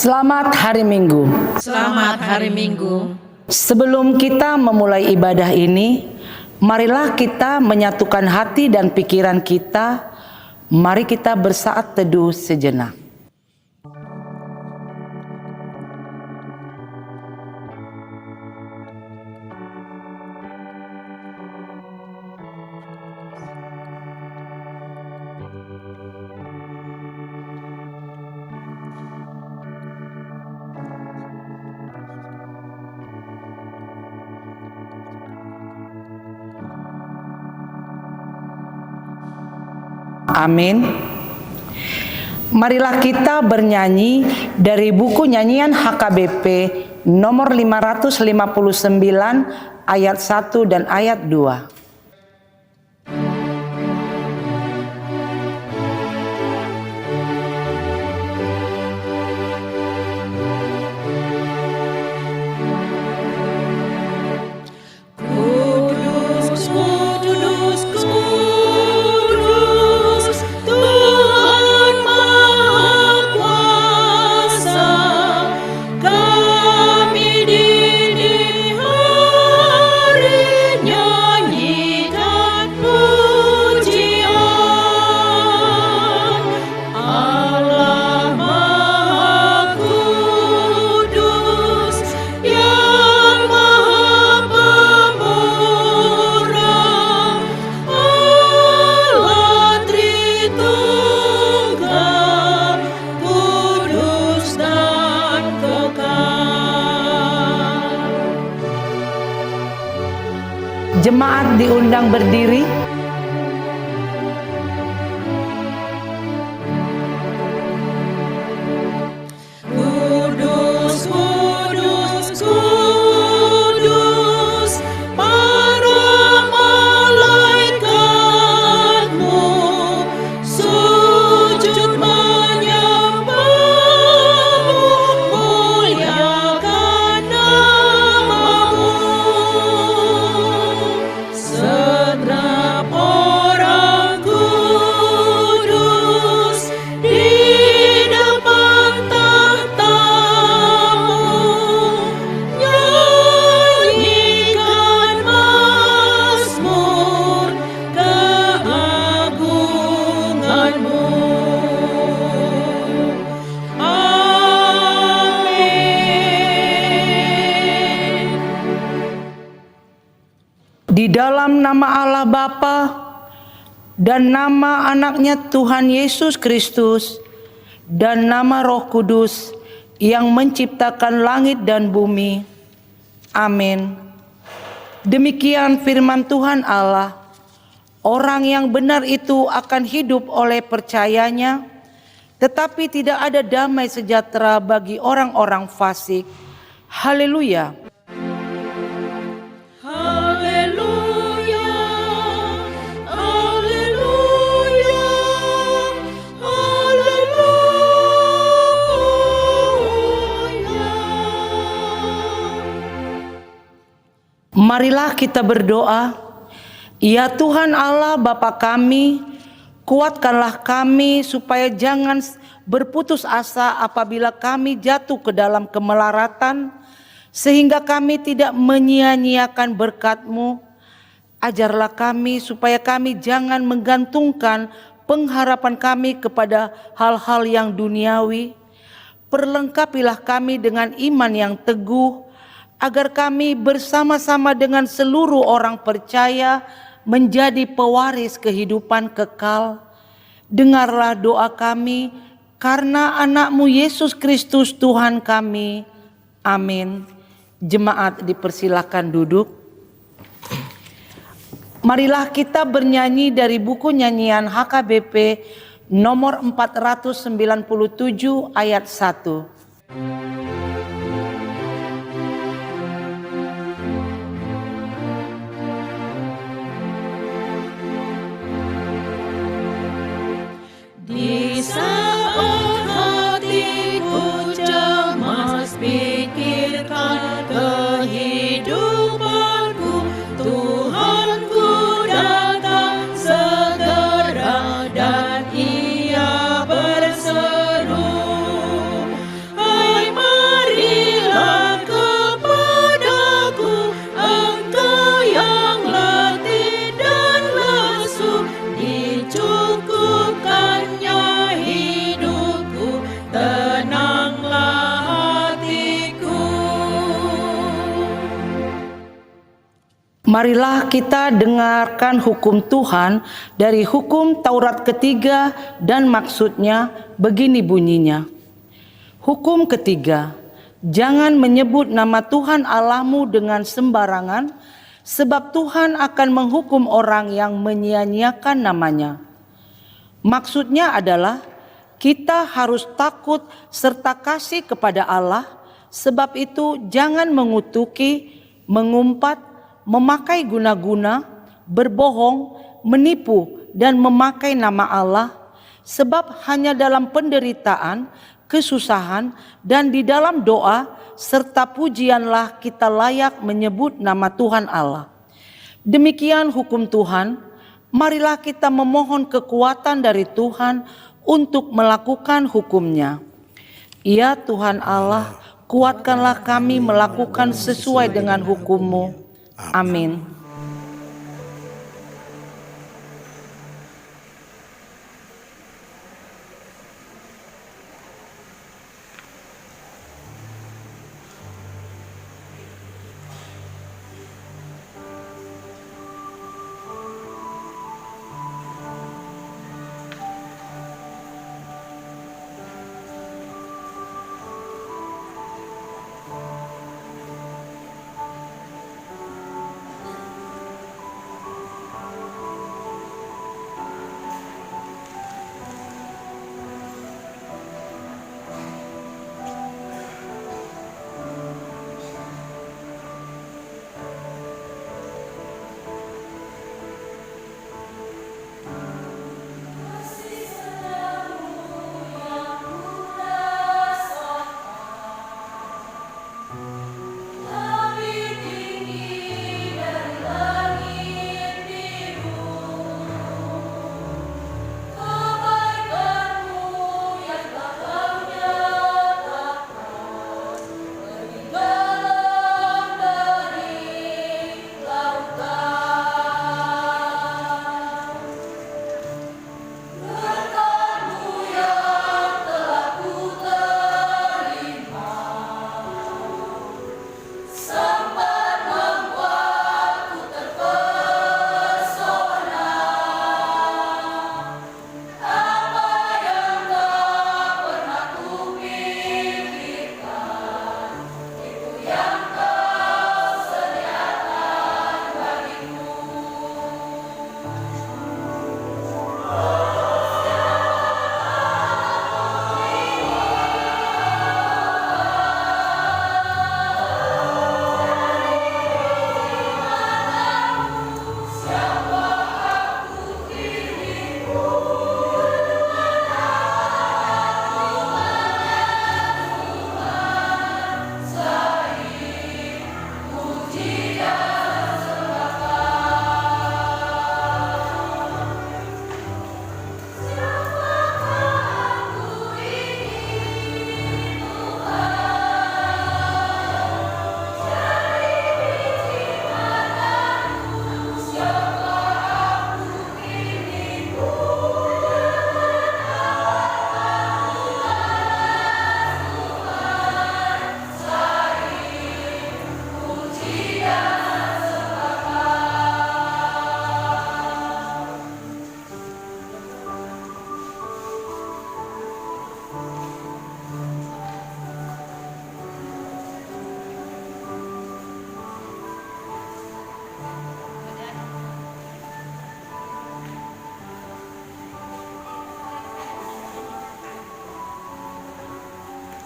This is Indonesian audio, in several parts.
Selamat hari Minggu. Selamat hari Minggu. Sebelum kita memulai ibadah ini, marilah kita menyatukan hati dan pikiran kita. Mari kita bersaat teduh sejenak. Amin. Marilah kita bernyanyi dari buku nyanyian HKBP nomor 559 ayat 1 dan ayat 2. Jemaat diundang berdiri. Kudus, kudus, kudus, para malaikatmu sujud menyembahmu, muliakan namamu. Segenap orang kudus di depan tahta-Mu, nyanyikan mazmur keagungan-Mu. Amin. Di dalam nama Allah Bapa dan nama anaknya Tuhan Yesus Kristus dan nama Roh Kudus yang menciptakan langit dan bumi. Amin. Demikian firman Tuhan Allah. Orang yang benar itu akan hidup oleh percayanya, tetapi tidak ada damai sejahtera bagi orang-orang fasik. Haleluya. Haleluya, haleluya, haleluya. Marilah kita berdoa. Ya Tuhan Allah Bapa kami, kuatkanlah kami supaya jangan berputus asa apabila kami jatuh ke dalam kemelaratan, sehingga kami tidak menyia-nyiakan berkat-Mu. Ajarlah kami supaya kami jangan menggantungkan pengharapan kami kepada hal-hal yang duniawi. Perlengkapilah kami dengan iman yang teguh, agar kami bersama-sama dengan seluruh orang percaya menjadi pewaris kehidupan kekal. Dengarlah doa kami karena anak-Mu Yesus Kristus Tuhan kami. Amin. Jemaat dipersilakan duduk. Marilah kita bernyanyi dari buku nyanyian HKBP nomor 497 ayat 1. Di saat hatiku cemas, pikirkan kehidupanku, Tuhanku datang segera dan Ia berseru, hai Marilah kita dengarkan hukum Tuhan dari hukum Taurat ketiga dan maksudnya begini bunyinya. Hukum ketiga, jangan menyebut nama Tuhan Allahmu dengan sembarangan, sebab Tuhan akan menghukum orang yang menyia-nyiakan namanya. Maksudnya adalah kita harus takut serta kasih kepada Allah, sebab itu jangan mengutuki, mengumpat, memakai guna-guna, berbohong, menipu, dan memakai nama Allah, sebab hanya dalam penderitaan, kesusahan, dan di dalam doa serta pujianlah kita layak menyebut nama Tuhan Allah. Demikian hukum Tuhan. Marilah kita memohon kekuatan dari Tuhan untuk melakukan hukum-Nya. Ya Tuhan Allah, kuatkanlah kami melakukan sesuai dengan hukum-Mu. Amin.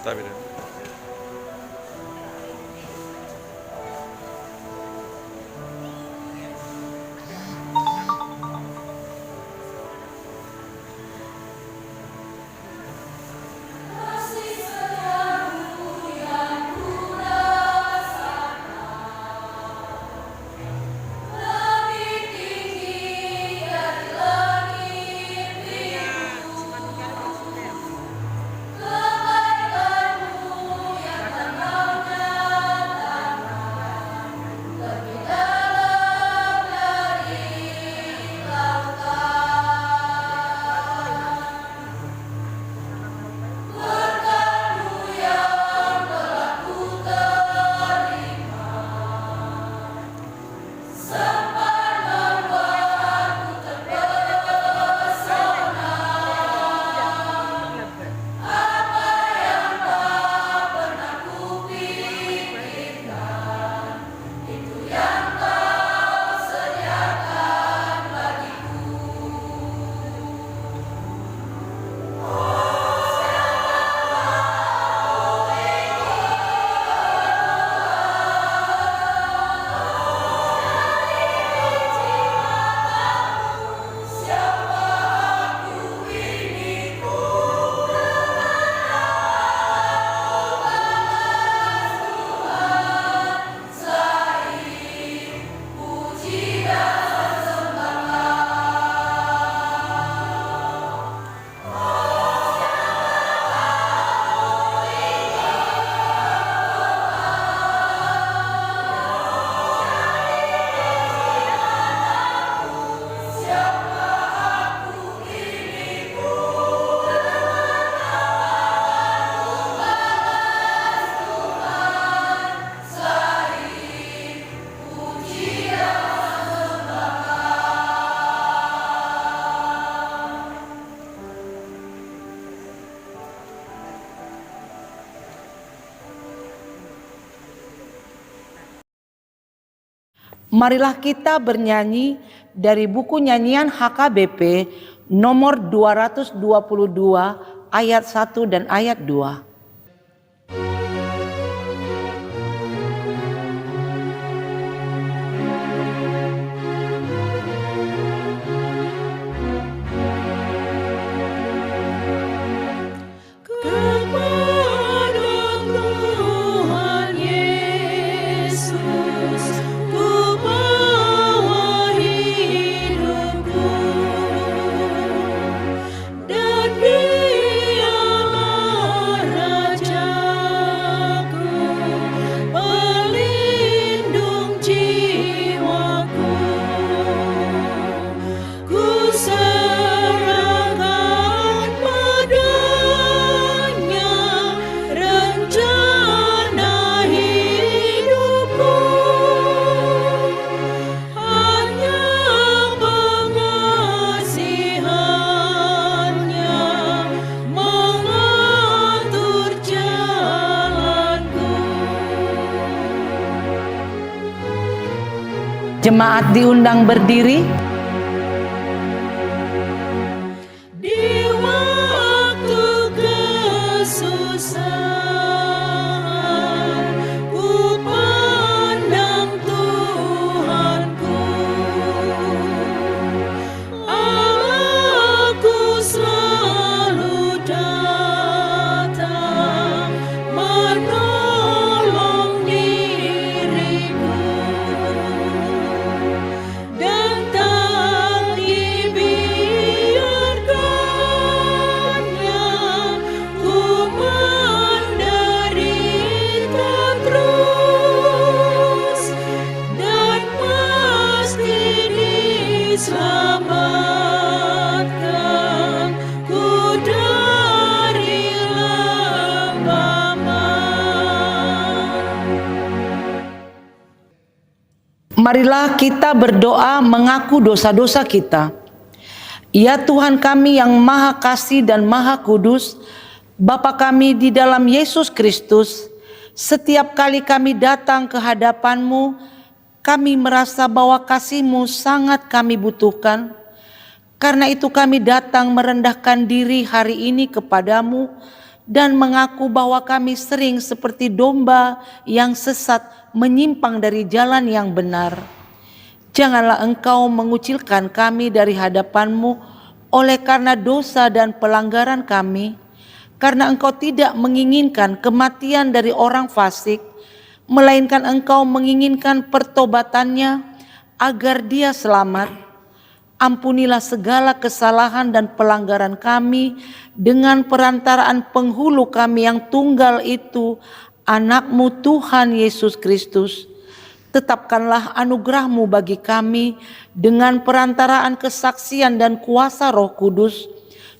Tabii. Marilah kita bernyanyi dari buku nyanyian HKBP nomor 222 ayat 1 dan ayat 2. Jemaat diundang berdiri. Di waktu kesusahan, ku pandang Tuhanku. Allahku selalu datang menolong diriku. Dan tak dibiarkannya ku menderita terus, dan pasti diselamatkan ku dari lembah maut. Marilah kita berdoa mengaku dosa-dosa kita. Ya Tuhan kami yang Maha Kasih dan Maha Kudus, Bapa kami di dalam Yesus Kristus, setiap kali kami datang ke hadapan-Mu, kami merasa bahwa kasih-Mu sangat kami butuhkan. Karena itu kami datang merendahkan diri hari ini kepadamu dan mengaku bahwa kami sering seperti domba yang sesat menyimpang dari jalan yang benar. Janganlah Engkau mengucilkan kami dari hadapan-Mu oleh karena dosa dan pelanggaran kami, karena Engkau tidak menginginkan kematian dari orang fasik, melainkan Engkau menginginkan pertobatannya agar dia selamat. Ampunilah segala kesalahan dan pelanggaran kami dengan perantaraan penghulu kami yang tunggal itu, Anak-Mu Tuhan Yesus Kristus. Tetapkanlah anugerah-Mu bagi kami dengan perantaraan kesaksian dan kuasa Roh Kudus,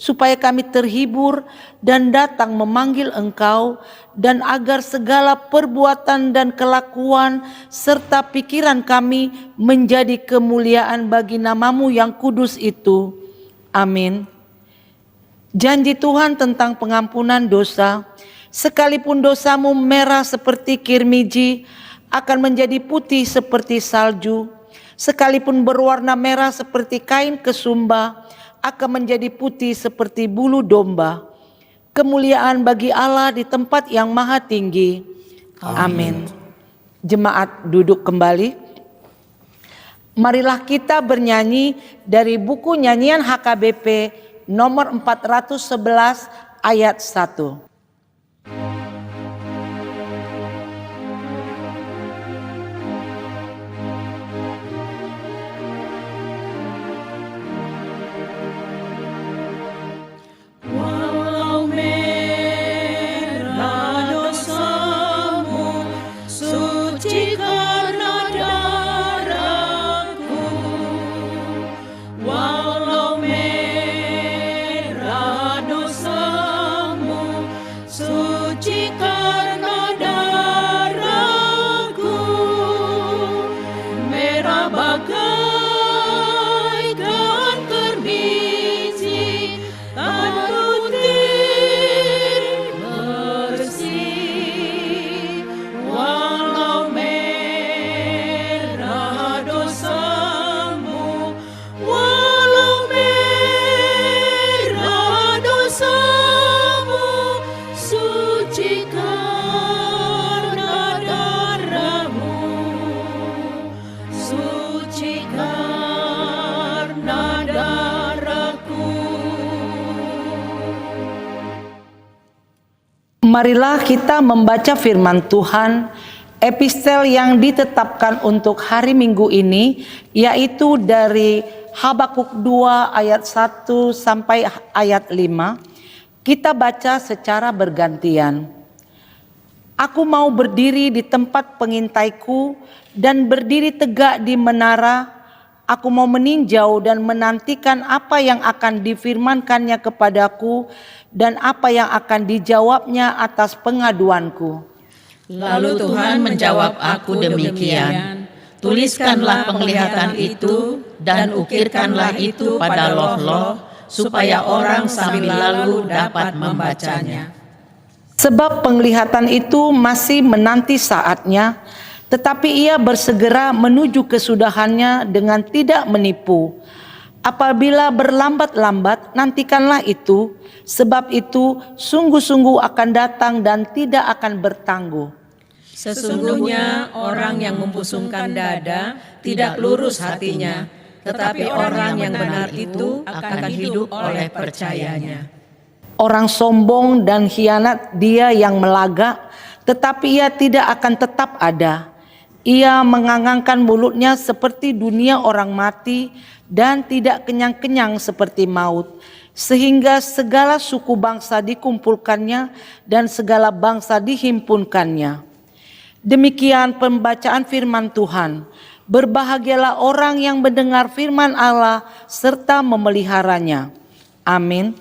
supaya kami terhibur dan datang memanggil Engkau, dan agar segala perbuatan dan kelakuan serta pikiran kami menjadi kemuliaan bagi nama-Mu yang kudus itu. Amin. Janji Tuhan tentang pengampunan dosa, sekalipun dosamu merah seperti kirmiji, akan menjadi putih seperti salju. Sekalipun berwarna merah seperti kain kesumba, akan menjadi putih seperti bulu domba. Kemuliaan bagi Allah di tempat yang maha tinggi. Amin. Jemaat duduk kembali. Marilah kita bernyanyi dari buku nyanyian HKBP nomor 411 ayat 1. Walau merah dosamu, suci karena darahku. Walau merah dosamu, Marilah kita membaca firman Tuhan, epistel yang ditetapkan untuk hari Minggu ini, yaitu dari Habakuk 2 ayat 1 sampai ayat 5. Kita baca secara bergantian. Aku mau berdiri di tempat pengintaiku dan berdiri tegak di menara. Aku mau meninjau dan menantikan apa yang akan difirmankannya kepadaku dan apa yang akan dijawabnya atas pengaduanku. Lalu Tuhan menjawab aku demikian, tuliskanlah penglihatan itu dan ukirkanlah itu pada loh-loh, supaya orang sambil lalu dapat membacanya. Sebab penglihatan itu masih menanti saatnya, tetapi ia bersegera menuju kesudahannya dengan tidak menipu. Apabila berlambat-lambat, nantikanlah itu, sebab itu sungguh-sungguh akan datang dan tidak akan bertangguh. Sesungguhnya orang yang membusungkan dada tidak lurus hatinya, tetapi orang yang benar itu akan hidup oleh percayanya. Orang sombong dan khianat dia yang melagak, tetapi ia tidak akan tetap ada. Ia mengangangkan mulutnya seperti dunia orang mati dan tidak kenyang-kenyang seperti maut, sehingga segala suku bangsa dikumpulkannya dan segala bangsa dihimpunkannya. Demikian pembacaan firman Tuhan. Berbahagialah orang yang mendengar firman Allah serta memeliharanya. Amin.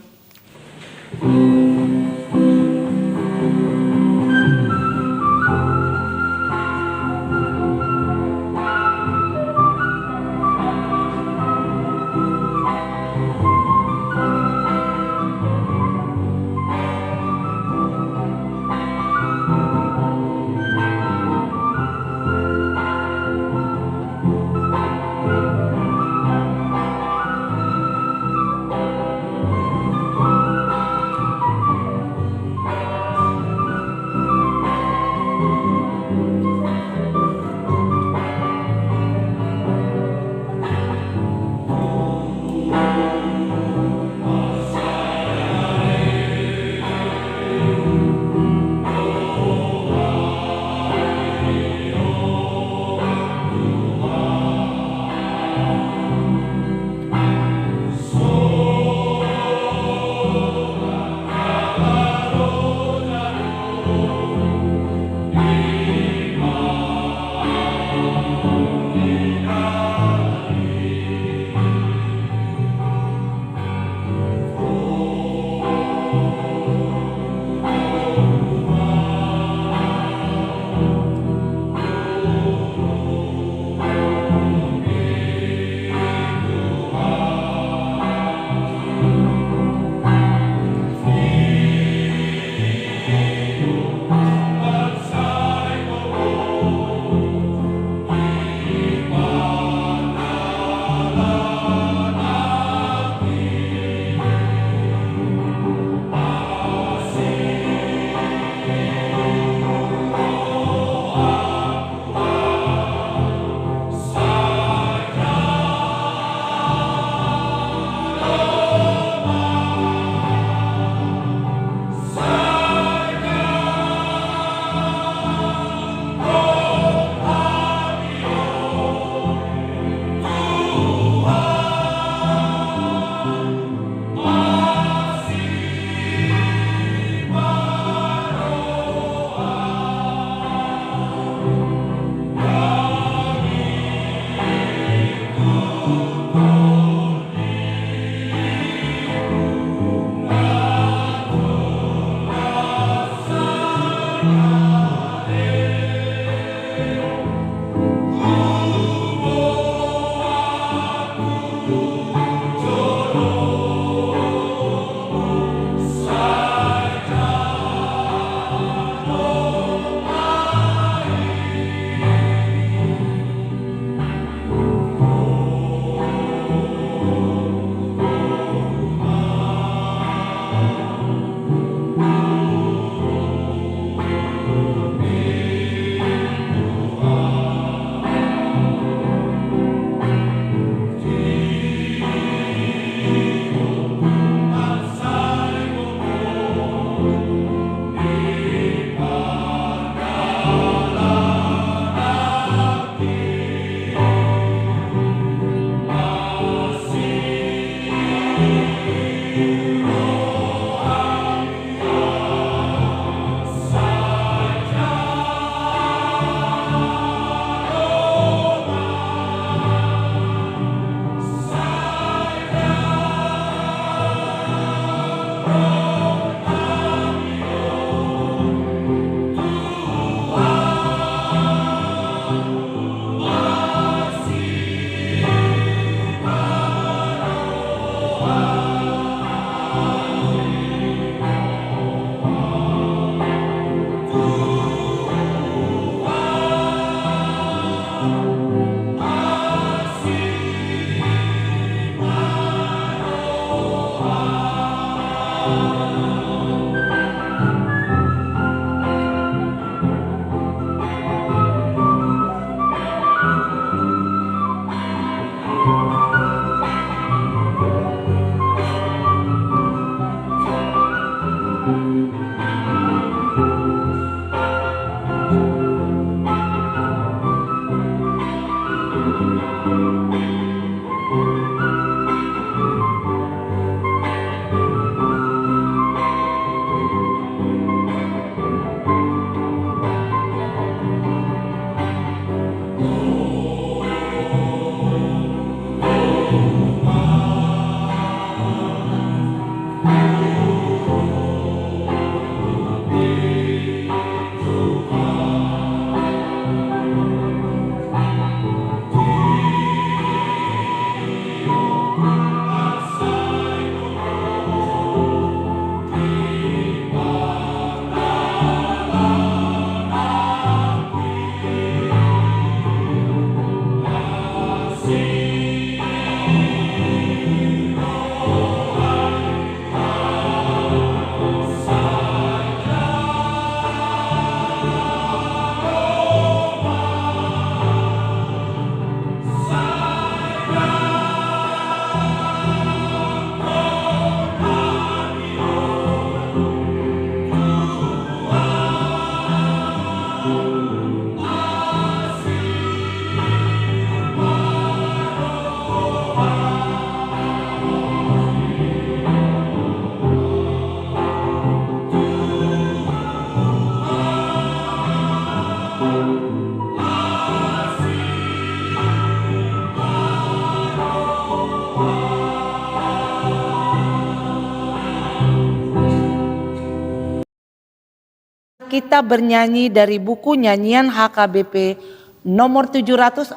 Kita bernyanyi dari buku nyanyian HKBP nomor 714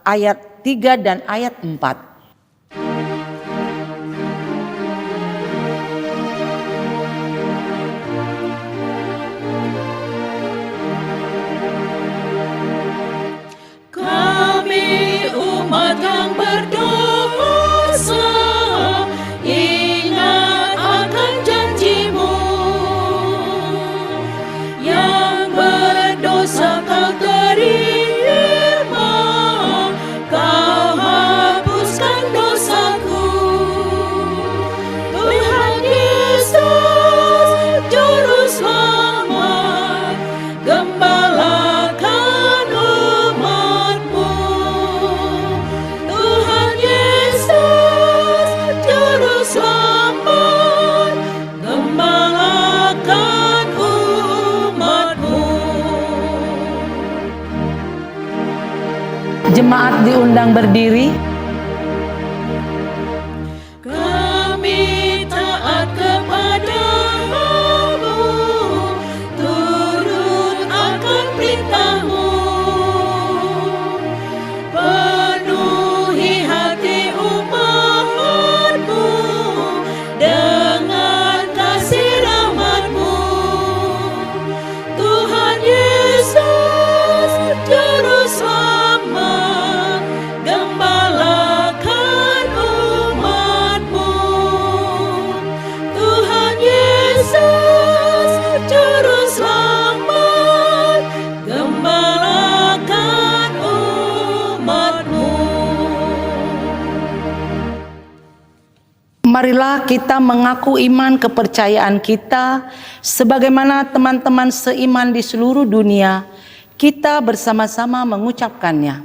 ayat 3 dan ayat 4. Kami umat yang berdosa, ingat akan janji-Mu. Yang berdosa Kau terima, Kau hapuskan dosaku. Tuhan Yesus, Juru Selamat, gembalakan umat-Mu. Tuhan Yesus, Juru Selamat, gembalakan umat-Mu. Jemaat diundang berdiri. Kami taat kepadamu, turut akan perintah-Mu. Penuhi hati umat-Mu dengan kasih rahmat-Mu. Tuhan Yesus, Juru Selamat, gembalakan umat-Mu. Tuhan Yesus, Juru Selamat, gembalakan umat-Mu. Marilah kita mengaku iman kepercayaan kita sebagaimana teman-teman seiman di seluruh dunia. Kita bersama-sama mengucapkannya.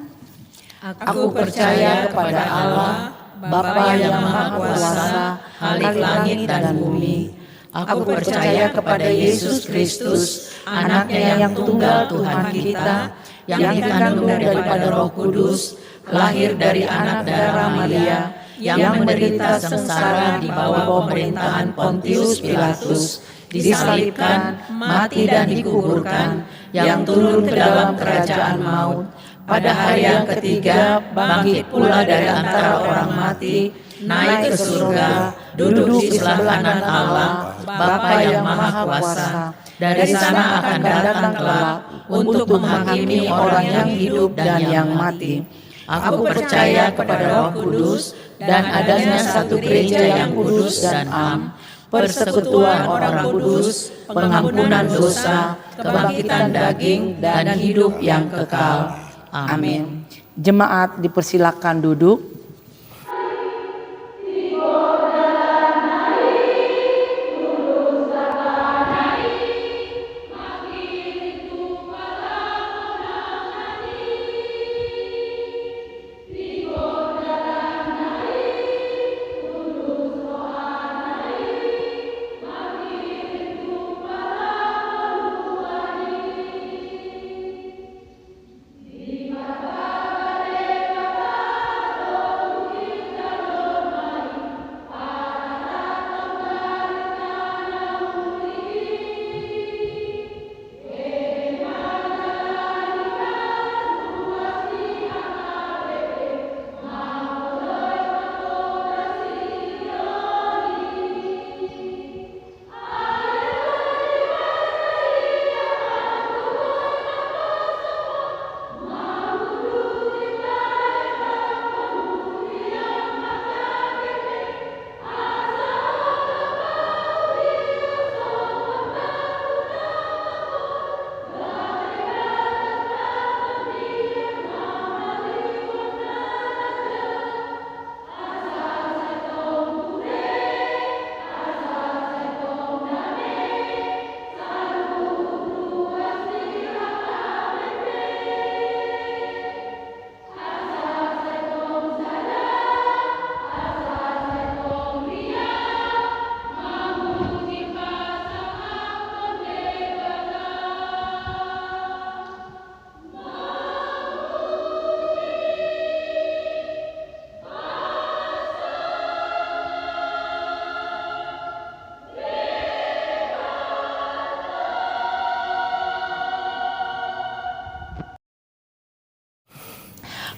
Aku percaya kepada Allah, Bapa yang Maha Kuasa, Khalik langit dan bumi. Aku percaya kepada Yesus Kristus, Anaknya yang tunggal Tuhan kita, yang dikandung daripada Roh Kudus, lahir dari anak darah Maria, yang menderita sengsara di bawah pemerintahan Pontius Pilatus, disalibkan, mati dan dikuburkan, yang turun ke dalam kerajaan maut, pada hari yang ketiga bangkit pula dari antara orang mati, naik ke surga, duduk di sebelah kanan Allah, Bapa yang Maha Kuasa. Dari sana akan datang kelak untuk menghakimi orang yang hidup dan yang mati. Aku percaya kepada Roh Kudus dan adanya satu gereja yang kudus dan am, persekutuan orang kudus, pengampunan dosa, kebangkitan daging, dan hidup yang kekal. Amin. Jemaat dipersilakan duduk.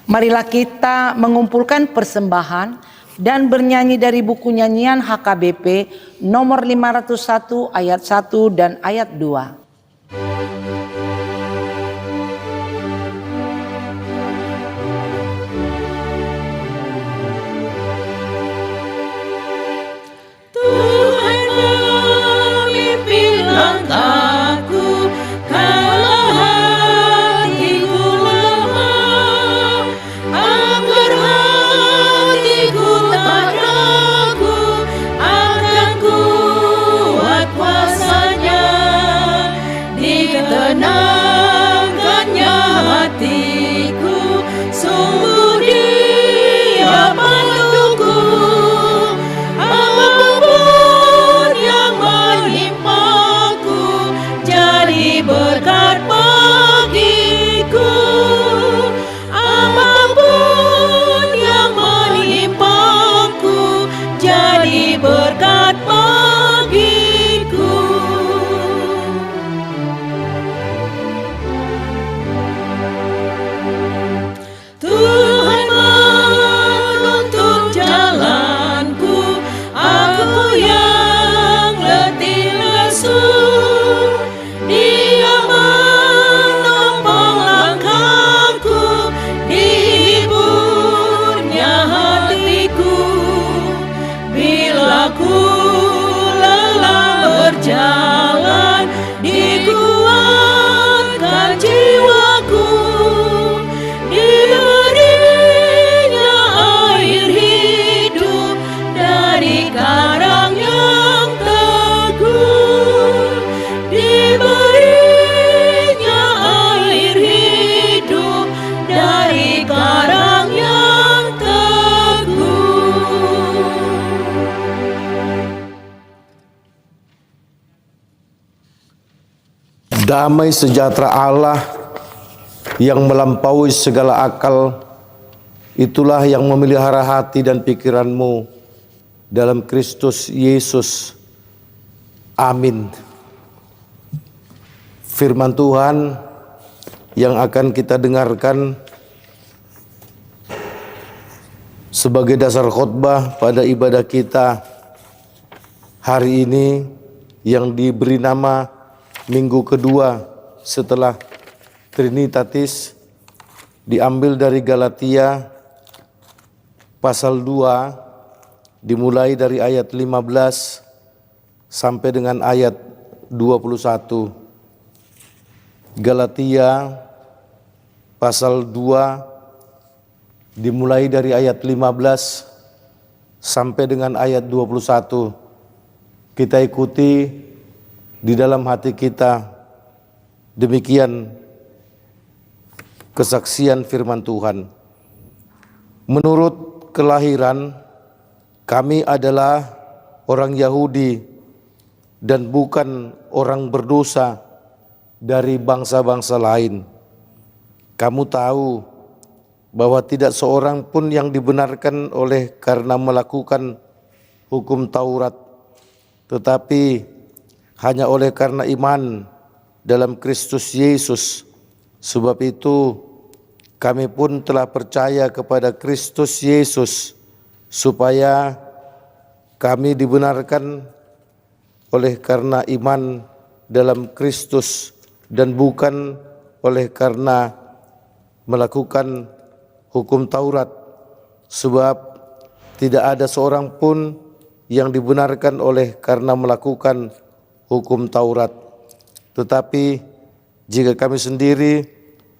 Marilah kita mengumpulkan persembahan dan bernyanyi dari buku nyanyian HKBP nomor 501 ayat 1 dan ayat 2. Damai sejahtera Allah yang melampaui segala akal, itulah yang memelihara hati dan pikiranmu dalam Kristus Yesus. Amin. Firman Tuhan yang akan kita dengarkan sebagai dasar khotbah pada ibadah kita hari ini yang diberi nama minggu kedua setelah Trinitatis, diambil dari Galatia pasal 2 dimulai dari ayat 15 sampai dengan ayat 21. Galatia pasal 2 dimulai dari ayat 15 sampai dengan ayat 21. Kita ikuti di dalam hati kita. Demikian kesaksian firman Tuhan. Menurut kelahiran kami adalah orang Yahudi dan bukan orang berdosa dari bangsa-bangsa lain. Kamu tahu bahwa tidak seorang pun yang dibenarkan oleh karena melakukan hukum Taurat, tetapi hanya oleh karena iman dalam Kristus Yesus. Sebab itu kami pun telah percaya kepada Kristus Yesus supaya kami dibenarkan oleh karena iman dalam Kristus dan bukan oleh karena melakukan hukum Taurat, sebab tidak ada seorang pun yang dibenarkan oleh karena melakukan hukum Taurat. Tetapi jika kami sendiri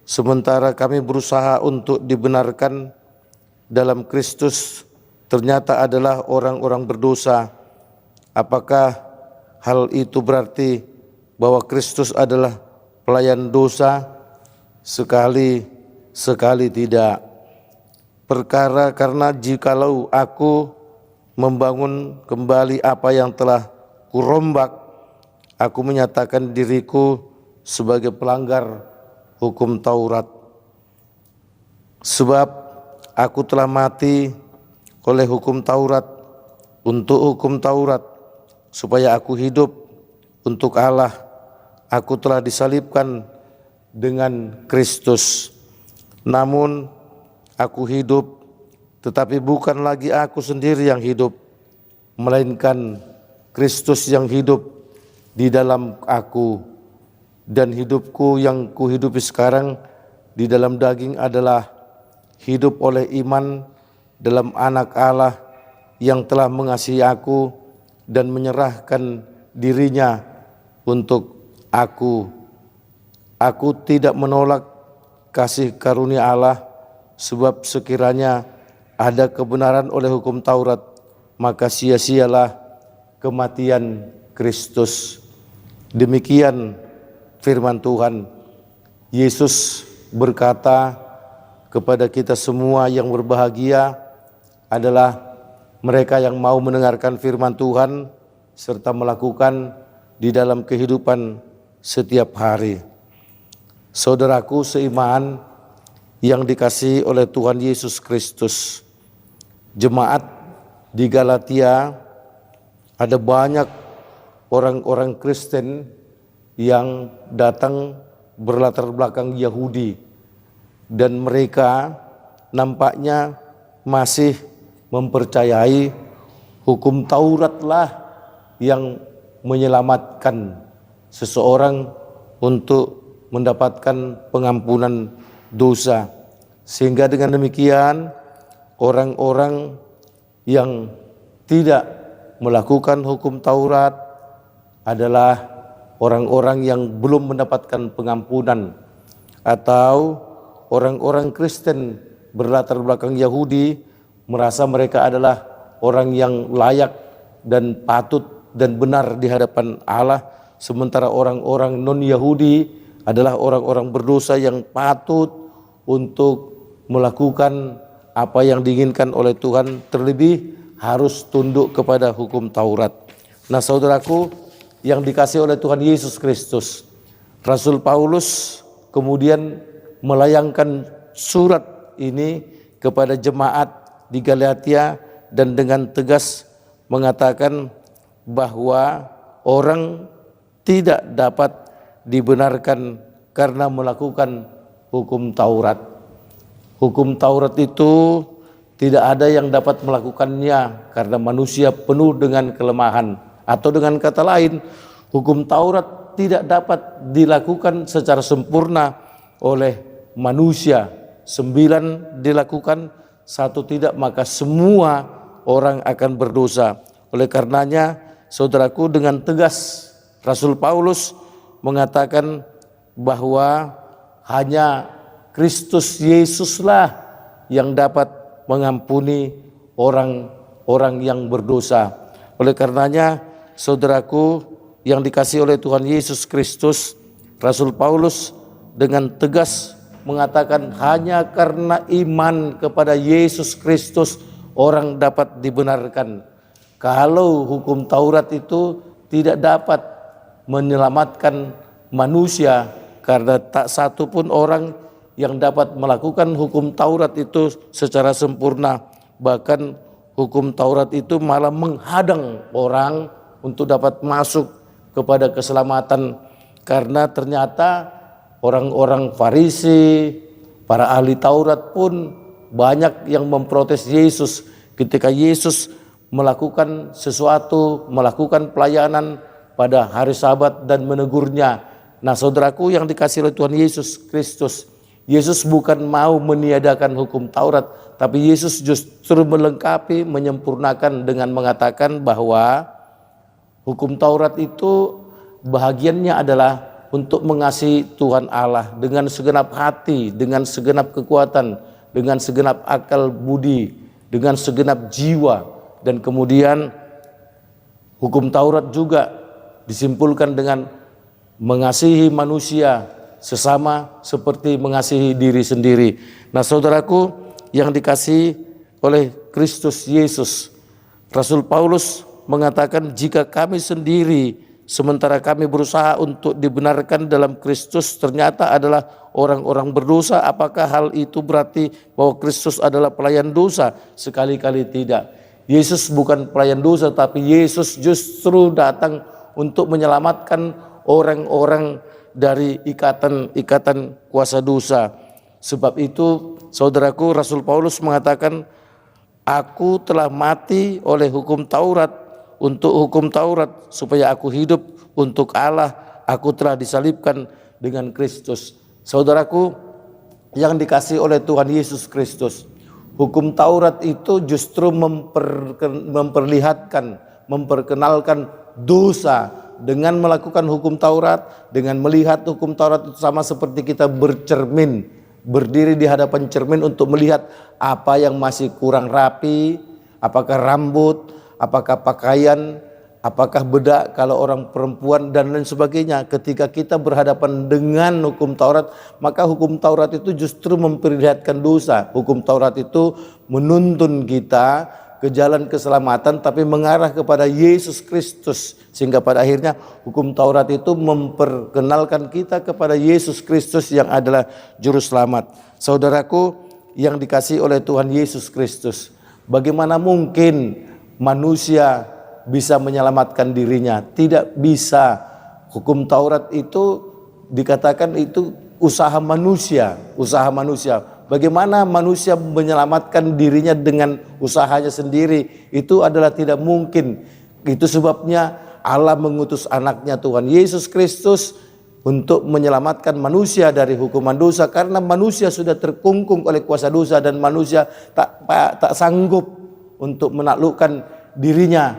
sementara kami berusaha untuk dibenarkan dalam Kristus ternyata adalah orang-orang berdosa, apakah hal itu berarti bahwa Kristus adalah pelayan dosa? Sekali tidak. Karena jikalau aku membangun kembali apa yang telah kurombak, aku menyatakan diriku sebagai pelanggar hukum Taurat. Sebab aku telah mati oleh hukum Taurat untuk hukum Taurat, supaya aku hidup untuk Allah. Aku telah disalibkan dengan Kristus. Namun aku hidup, tetapi bukan lagi aku sendiri yang hidup, melainkan Kristus yang hidup di dalam aku. Dan hidupku yang kuhidupi sekarang di dalam daging adalah hidup oleh iman dalam Anak Allah yang telah mengasihi aku dan menyerahkan dirinya untuk aku. Aku tidak menolak kasih karunia Allah, sebab sekiranya ada kebenaran oleh hukum Taurat, maka sia-sialah kematian Kristus. Demikian firman Tuhan. Yesus berkata kepada kita semua yang berbahagia adalah mereka yang mau mendengarkan firman Tuhan serta melakukan di dalam kehidupan setiap hari. Saudaraku seiman yang dikasihi oleh Tuhan Yesus Kristus, jemaat di Galatia ada banyak orang-orang Kristen yang datang berlatar belakang Yahudi, dan mereka nampaknya masih mempercayai hukum Tauratlah yang menyelamatkan seseorang untuk mendapatkan pengampunan dosa. Sehingga dengan demikian orang-orang yang tidak melakukan hukum Taurat adalah orang-orang yang belum mendapatkan pengampunan, atau orang-orang Kristen berlatar belakang Yahudi merasa mereka adalah orang yang layak dan patut dan benar di hadapan Allah, sementara orang-orang non-Yahudi adalah orang-orang berdosa yang patut untuk melakukan apa yang diinginkan oleh Tuhan, terlebih harus tunduk kepada hukum Taurat. Nah, saudaraku yang dikasihi oleh Tuhan Yesus Kristus, Rasul Paulus kemudian melayangkan surat ini kepada jemaat di Galatia dan dengan tegas mengatakan bahwa orang tidak dapat dibenarkan karena melakukan hukum Taurat. Hukum Taurat itu tidak ada yang dapat melakukannya karena manusia penuh dengan kelemahan. Atau dengan kata lain, hukum Taurat tidak dapat dilakukan secara sempurna oleh manusia. 9 dilakukan, 1 tidak, maka semua orang akan berdosa. Oleh karenanya, saudaraku, dengan tegas Rasul Paulus mengatakan bahwa hanya Kristus Yesuslah yang dapat mengampuni orang-orang yang berdosa. Oleh karenanya, saudaraku yang dikasihi oleh Tuhan Yesus Kristus, Rasul Paulus dengan tegas mengatakan hanya karena iman kepada Yesus Kristus orang dapat dibenarkan. Kalau hukum Taurat itu tidak dapat menyelamatkan manusia, karena tak satu pun orang yang dapat melakukan hukum Taurat itu secara sempurna. Bahkan hukum Taurat itu malah menghadang orang untuk dapat masuk kepada keselamatan, karena ternyata orang-orang Farisi, para ahli Taurat pun banyak yang memprotes Yesus ketika Yesus melakukan sesuatu, melakukan pelayanan pada hari Sabat dan menegurnya. Nah, saudaraku yang dikasihi oleh Tuhan Yesus Kristus, Yesus bukan mau meniadakan hukum Taurat, tapi Yesus justru melengkapi, menyempurnakan dengan mengatakan bahwa hukum Taurat itu bahagiannya adalah untuk mengasihi Tuhan Allah dengan segenap hati, dengan segenap kekuatan, dengan segenap akal budi, dengan segenap jiwa. Dan kemudian hukum Taurat juga disimpulkan dengan mengasihi manusia sesama seperti mengasihi diri sendiri. Nah, saudaraku yang dikasihi oleh Kristus Yesus, Rasul Paulus mengatakan, jika kami sendiri sementara kami berusaha untuk dibenarkan dalam Kristus ternyata adalah orang-orang berdosa, apakah hal itu berarti bahwa Kristus adalah pelayan dosa? Sekali-kali tidak. Yesus bukan pelayan dosa, tapi Yesus justru datang untuk menyelamatkan orang-orang dari ikatan kuasa dosa. Sebab itu, saudaraku, Rasul Paulus mengatakan, aku telah mati oleh hukum Taurat, untuk hukum Taurat, supaya aku hidup untuk Allah. Aku telah disalibkan dengan Kristus. Saudaraku yang dikasihi oleh Tuhan Yesus Kristus, hukum Taurat itu justru memperlihatkan, memperkenalkan dosa. Dengan melakukan hukum Taurat, dengan melihat hukum Taurat itu sama seperti kita bercermin, berdiri di hadapan cermin untuk melihat apa yang masih kurang rapi, apakah rambut, apakah pakaian, apakah bedak kalau orang perempuan dan lain sebagainya. Ketika kita berhadapan dengan hukum Taurat, maka hukum Taurat itu justru memperlihatkan dosa. Hukum Taurat itu menuntun kita ke jalan keselamatan, tapi mengarah kepada Yesus Kristus, sehingga pada akhirnya hukum Taurat itu memperkenalkan kita kepada Yesus Kristus yang adalah juru selamat. Saudaraku yang dikasihi oleh Tuhan Yesus Kristus, bagaimana mungkin manusia bisa menyelamatkan dirinya? Tidak bisa. Hukum Taurat itu dikatakan itu usaha manusia, Bagaimana manusia menyelamatkan dirinya dengan usahanya sendiri? Itu adalah tidak mungkin. Itu sebabnya Allah mengutus anaknya Tuhan Yesus Kristus untuk menyelamatkan manusia dari hukuman dosa, karena manusia sudah terkungkung oleh kuasa dosa dan manusia tak sanggup untuk menaklukkan dirinya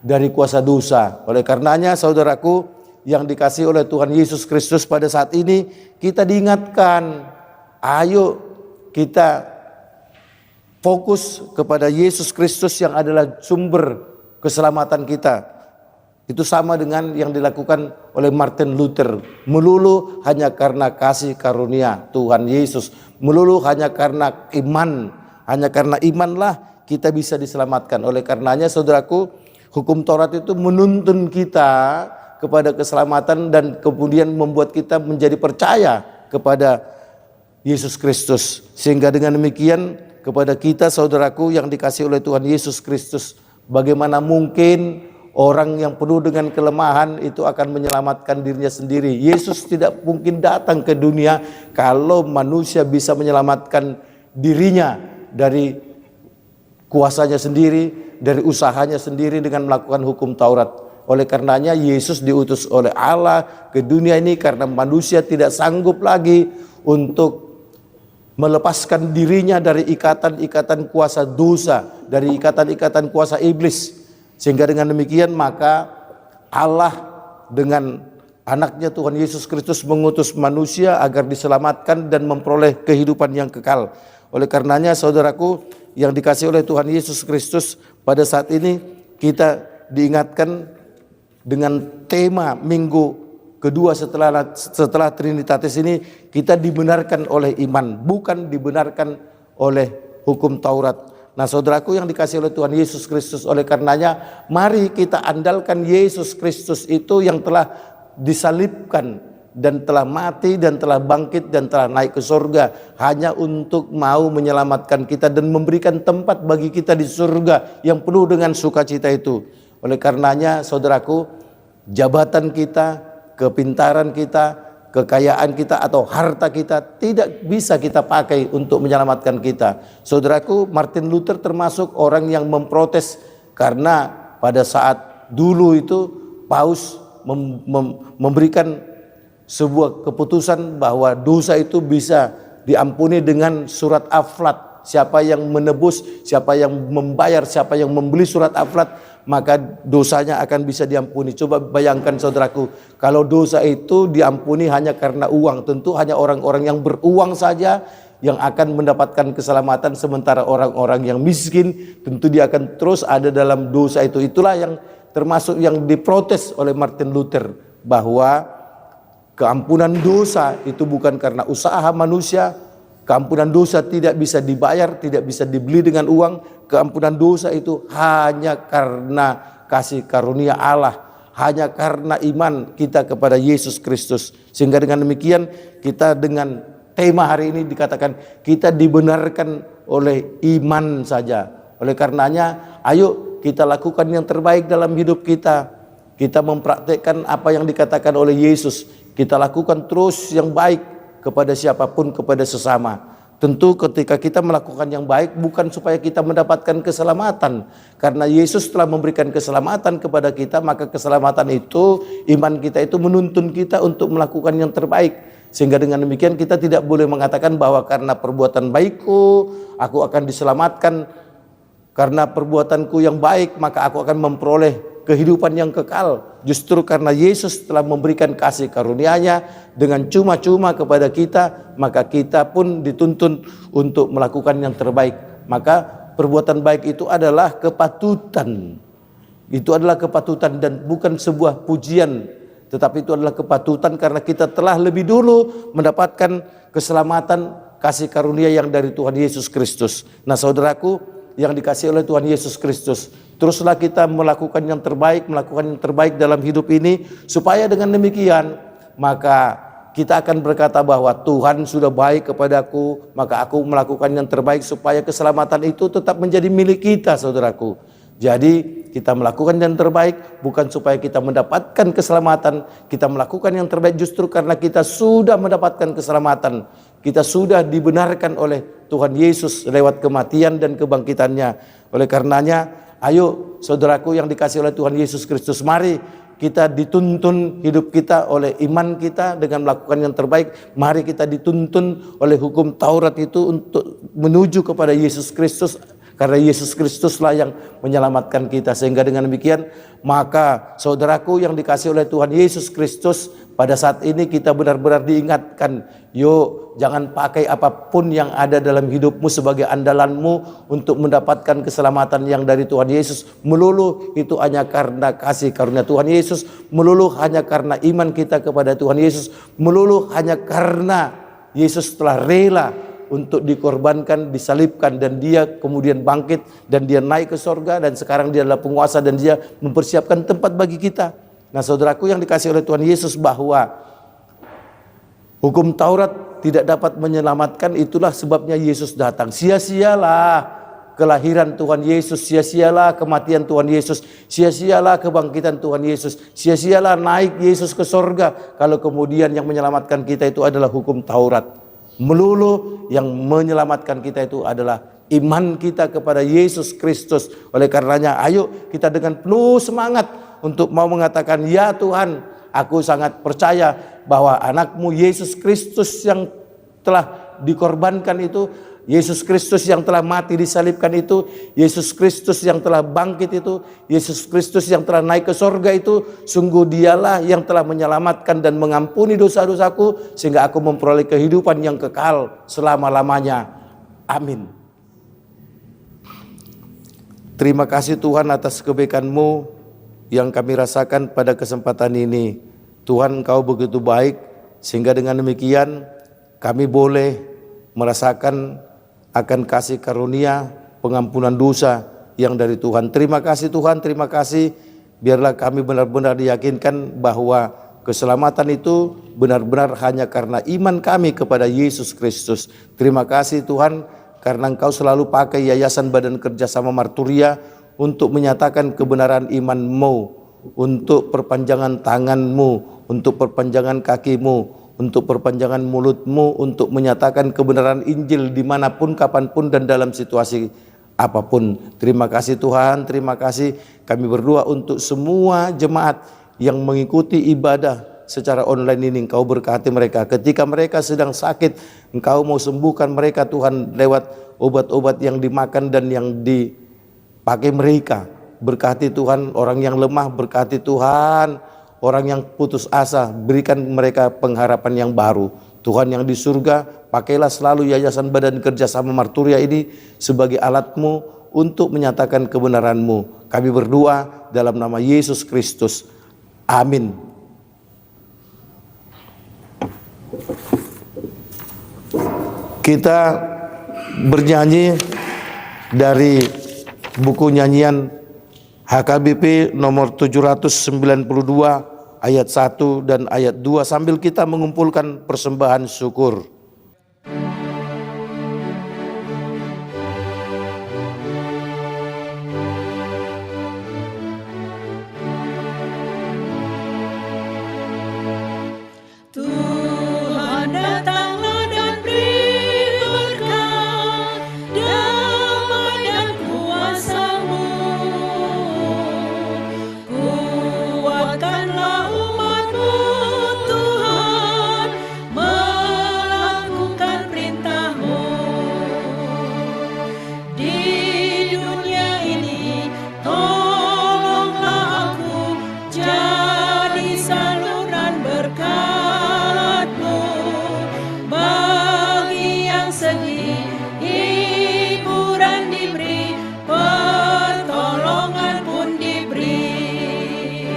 dari kuasa dosa. Oleh karenanya, saudaraku yang dikasihi oleh Tuhan Yesus Kristus, pada saat ini kita diingatkan, ayo kita fokus kepada Yesus Kristus yang adalah sumber keselamatan kita. Itu sama dengan yang dilakukan oleh Martin Luther. Melulu hanya karena kasih karunia Tuhan Yesus, melulu hanya karena iman, hanya karena imanlah kita bisa diselamatkan. Oleh karenanya, saudaraku, hukum Taurat itu menuntun kita kepada keselamatan dan kemudian membuat kita menjadi percaya kepada Yesus Kristus. Sehingga dengan demikian kepada kita, saudaraku yang dikasihi oleh Tuhan Yesus Kristus, bagaimana mungkin orang yang penuh dengan kelemahan itu akan menyelamatkan dirinya sendiri. Yesus tidak mungkin datang ke dunia kalau manusia bisa menyelamatkan dirinya dari kuasanya sendiri, dari usahanya sendiri dengan melakukan hukum Taurat. Oleh karenanya Yesus diutus oleh Allah ke dunia ini karena manusia tidak sanggup lagi untuk melepaskan dirinya dari ikatan-ikatan kuasa dosa, dari ikatan-ikatan kuasa iblis. Sehingga dengan demikian maka Allah dengan anaknya Tuhan Yesus Kristus mengutus manusia agar diselamatkan dan memperoleh kehidupan yang kekal. Oleh karenanya saudaraku yang dikasihi oleh Tuhan Yesus Kristus, pada saat ini kita diingatkan dengan tema minggu kedua setelah Trinitatis ini, kita dibenarkan oleh iman, bukan dibenarkan oleh hukum Taurat. Nah saudaraku yang dikasihi oleh Tuhan Yesus Kristus, oleh karenanya mari kita andalkan Yesus Kristus itu yang telah disalibkan dan telah mati dan telah bangkit dan telah naik ke surga hanya untuk mau menyelamatkan kita dan memberikan tempat bagi kita di surga yang penuh dengan sukacita itu. Oleh karenanya saudaraku, jabatan kita, kepintaran kita, kekayaan kita atau harta kita tidak bisa kita pakai untuk menyelamatkan kita. Saudaraku, Martin Luther termasuk orang yang memprotes karena pada saat dulu itu Paus memberikan sebuah keputusan bahwa dosa itu bisa diampuni dengan surat aflat. Siapa yang menebus, siapa yang membayar, siapa yang membeli surat aflat, maka dosanya akan bisa diampuni. Coba bayangkan saudaraku, kalau dosa itu diampuni hanya karena uang, tentu hanya orang-orang yang beruang saja yang akan mendapatkan keselamatan, sementara orang-orang yang miskin tentu dia akan terus ada dalam dosa itu. Itulah yang termasuk yang diprotes oleh Martin Luther, bahwa keampunan dosa itu bukan karena usaha manusia. Keampunan dosa tidak bisa dibayar, tidak bisa dibeli dengan uang. Keampunan dosa itu hanya karena kasih karunia Allah, hanya karena iman kita kepada Yesus Kristus. Sehingga dengan demikian kita dengan tema hari ini dikatakan kita dibenarkan oleh iman saja. Oleh karenanya ayo kita lakukan yang terbaik dalam hidup kita. Kita mempraktekkan apa yang dikatakan oleh Yesus. Kita lakukan terus yang baik kepada siapapun, kepada sesama. Tentu ketika kita melakukan yang baik bukan supaya kita mendapatkan keselamatan, karena Yesus telah memberikan keselamatan kepada kita, maka keselamatan itu, iman kita itu menuntun kita untuk melakukan yang terbaik. Sehingga dengan demikian kita tidak boleh mengatakan bahwa karena perbuatan baikku aku akan diselamatkan, karena perbuatanku yang baik maka aku akan memperoleh kehidupan yang kekal. Justru karena Yesus telah memberikan kasih karunia-Nya dengan cuma-cuma kepada kita, maka kita pun dituntun untuk melakukan yang terbaik. Maka perbuatan baik itu adalah kepatutan. Itu adalah kepatutan dan bukan sebuah pujian, tetapi itu adalah kepatutan karena kita telah lebih dulu mendapatkan keselamatan, kasih karunia yang dari Tuhan Yesus Kristus. Nah saudaraku yang dikasihi oleh Tuhan Yesus Kristus, teruslah kita melakukan yang terbaik dalam hidup ini, supaya dengan demikian maka kita akan berkata bahwa Tuhan sudah baik kepadaku, maka aku melakukan yang terbaik supaya keselamatan itu tetap menjadi milik kita, saudaraku. Jadi kita melakukan yang terbaik bukan supaya kita mendapatkan keselamatan, kita melakukan yang terbaik justru karena kita sudah mendapatkan keselamatan. Kita sudah dibenarkan oleh Tuhan Yesus lewat kematian dan kebangkitannya. Oleh karenanya, ayo saudaraku yang dikasihi oleh Tuhan Yesus Kristus, mari kita dituntun hidup kita oleh iman kita dengan melakukan yang terbaik. Mari kita dituntun oleh hukum Taurat itu untuk menuju kepada Yesus Kristus, karena Yesus Kristuslah yang menyelamatkan kita. Sehingga dengan demikian maka saudaraku yang dikasihi oleh Tuhan Yesus Kristus, pada saat ini kita benar-benar diingatkan, yuk jangan pakai apapun yang ada dalam hidupmu sebagai andalanmu untuk mendapatkan keselamatan yang dari Tuhan Yesus. Melulu itu hanya karena kasih karunia Tuhan Yesus, melulu hanya karena iman kita kepada Tuhan Yesus, melulu hanya karena Yesus telah rela untuk dikorbankan, disalibkan, dan dia kemudian bangkit dan dia naik ke sorga, dan sekarang dia adalah penguasa dan dia mempersiapkan tempat bagi kita. Nah saudaraku yang dikasihi oleh Tuhan Yesus, bahwa hukum Taurat tidak dapat menyelamatkan, itulah sebabnya Yesus datang. Sia-sialah kelahiran Tuhan Yesus, sia-sialah kematian Tuhan Yesus, sia-sialah kebangkitan Tuhan Yesus, sia-sialah naik Yesus ke sorga kalau kemudian yang menyelamatkan kita itu adalah hukum Taurat. Melulu yang menyelamatkan kita itu adalah iman kita kepada Yesus Kristus. Oleh karenanya ayo kita dengan penuh semangat untuk mau mengatakan, ya Tuhan, aku sangat percaya bahwa anakmu Yesus Kristus yang telah dikorbankan itu, Yesus Kristus yang telah mati disalibkan itu, Yesus Kristus yang telah bangkit itu, Yesus Kristus yang telah naik ke sorga itu, sungguh dialah yang telah menyelamatkan dan mengampuni dosa-dosaku sehingga aku memperoleh kehidupan yang kekal selama-lamanya. Amin. Terima kasih Tuhan atas kebaikan-Mu yang kami rasakan pada kesempatan ini. Tuhan, Engkau begitu baik sehingga dengan demikian kami boleh merasakan akan kasih karunia pengampunan dosa yang dari Tuhan. Terima kasih Tuhan, terima kasih. Biarlah kami benar-benar diyakinkan bahwa keselamatan itu benar-benar hanya karena iman kami kepada Yesus Kristus. Terima kasih Tuhan karena Engkau selalu pakai Yayasan Badan Kerjasama Marturia untuk menyatakan kebenaran iman-Mu, untuk perpanjangan tangan-Mu, untuk perpanjangan kaki-Mu, untuk perpanjangan mulut-Mu, untuk menyatakan kebenaran Injil dimanapun, kapanpun, dan dalam situasi apapun. Terima kasih Tuhan, terima kasih. Kami berdoa untuk semua jemaat yang mengikuti ibadah secara online ini. Engkau berkati mereka. Ketika mereka sedang sakit, Engkau mau sembuhkan mereka Tuhan lewat obat-obat yang dimakan dan yang dipakai mereka. Berkati Tuhan orang yang lemah, berkati Tuhan orang yang putus asa, berikan mereka pengharapan yang baru. Tuhan yang di surga, pakailah selalu Yayasan Badan Kerjasama Marturia ini sebagai alat-Mu untuk menyatakan kebenaran-Mu. Kami berdoa dalam nama Yesus Kristus. Amin. Kita bernyanyi dari buku nyanyian HKBP nomor 792 ayat 1 dan ayat 2 sambil kita mengumpulkan persembahan syukur. Tuhan datanglah dan beri berkat, damai dan kuasa-Mu. Kuatkanlah umat-Mu, Tuhan, melakukan perintah-Mu. Di dunia ini tolonglah aku jadi saluran berkat. Bagi yang sedih, hiburan diberi, pertolongan pun diberi.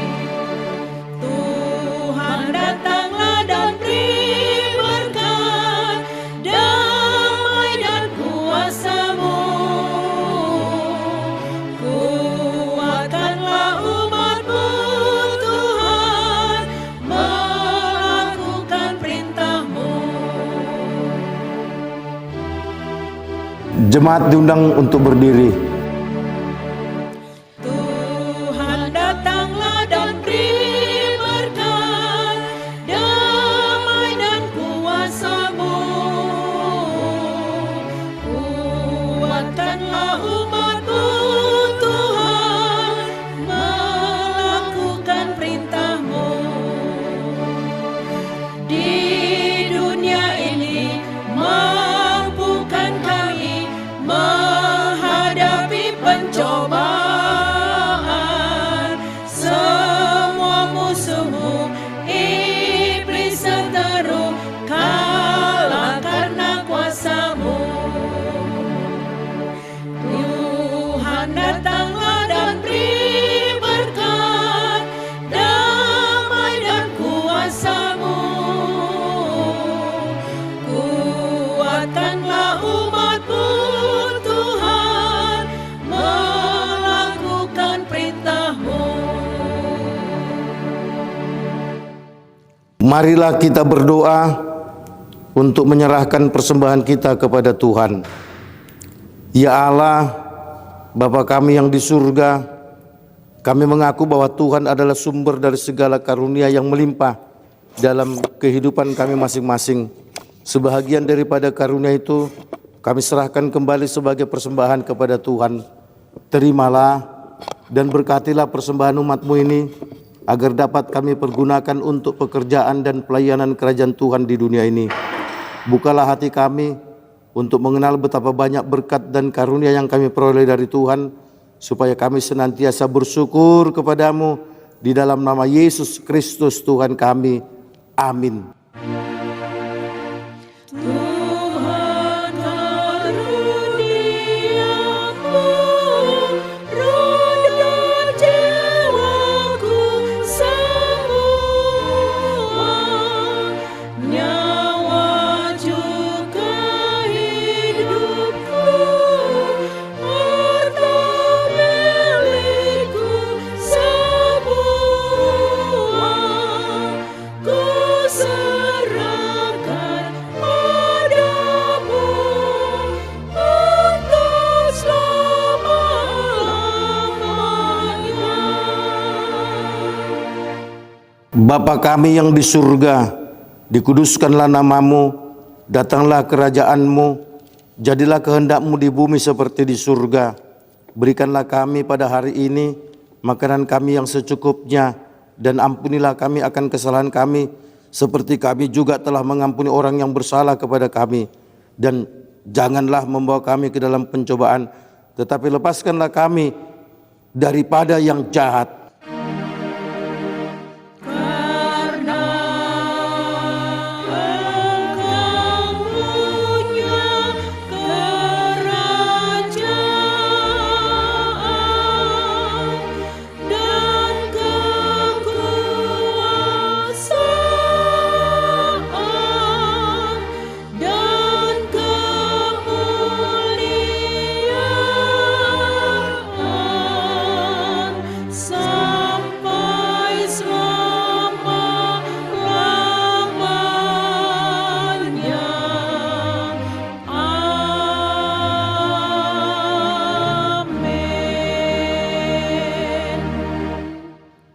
Tuhan datanglah dan beri berkat, damai dan kuasa-Mu. Kuatkanlah umat-Mu, Tuhan, melakukan perintah-Mu. Jemaat diundang untuk berdiri. Tuhan datanglah dan beri berkat, damai dan kuasa-Mu. Kuatkanlah umat-Mu, Tuhan, melakukan perintah-Mu. Di dunia ini mampukan kami menghadapi pencobaan. Semua musuh-Mu, iblis seteru, kalah karena kuasa-Mu. Tuhan datanglah dan beri berkat, damai dan kuasa-Mu. Kuatkanlah umat-Mu, Tuhan, melakukan perintah-Mu. Marilah kita berdoa untuk menyerahkan persembahan kita kepada Tuhan. Ya Allah, Bapa kami yang di surga, kami mengaku bahwa Tuhan adalah sumber dari segala karunia yang melimpah dalam kehidupan kami masing-masing. Sebahagian daripada karunia itu kami serahkan kembali sebagai persembahan kepada Tuhan. Terimalah dan berkatilah persembahan umat-Mu ini, agar dapat kami pergunakan untuk pekerjaan dan pelayanan kerajaan Tuhan di dunia ini. Bukalah hati kami untuk mengenal betapa banyak berkat dan karunia yang kami peroleh dari Tuhan, supaya kami senantiasa bersyukur kepadamu di dalam nama Yesus Kristus Tuhan kami. Amin. Bapa kami yang di surga, dikuduskanlah namamu, datanglah kerajaanmu, jadilah kehendak-Mu di bumi seperti di surga. Berikanlah kami pada hari ini makanan kami yang secukupnya, dan ampunilah kami akan kesalahan kami, seperti kami juga telah mengampuni orang yang bersalah kepada kami. Dan janganlah membawa kami ke dalam pencobaan, tetapi lepaskanlah kami daripada yang jahat.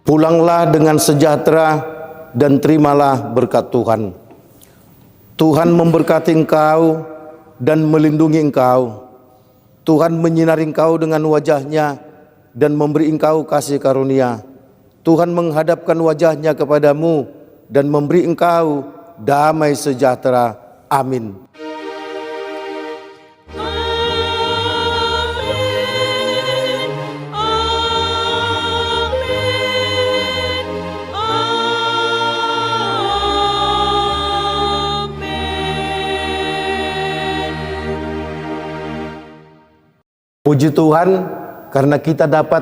Pulanglah dengan sejahtera dan terimalah berkat Tuhan. Tuhan memberkati engkau dan melindungi engkau. Tuhan menyinari engkau dengan wajah-Nya dan memberi engkau kasih karunia. Tuhan menghadapkan wajah-Nya kepadamu dan memberi engkau damai sejahtera. Amin. Puji Tuhan karena kita dapat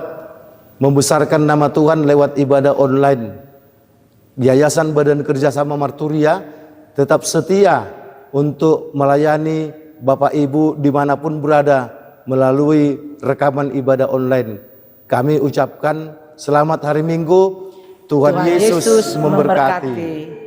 membesarkan nama Tuhan lewat ibadah online. Yayasan Badan Kerjasama Marturia tetap setia untuk melayani Bapak Ibu dimanapun berada melalui rekaman ibadah online. Kami ucapkan selamat hari Minggu, Tuhan Yesus memberkati.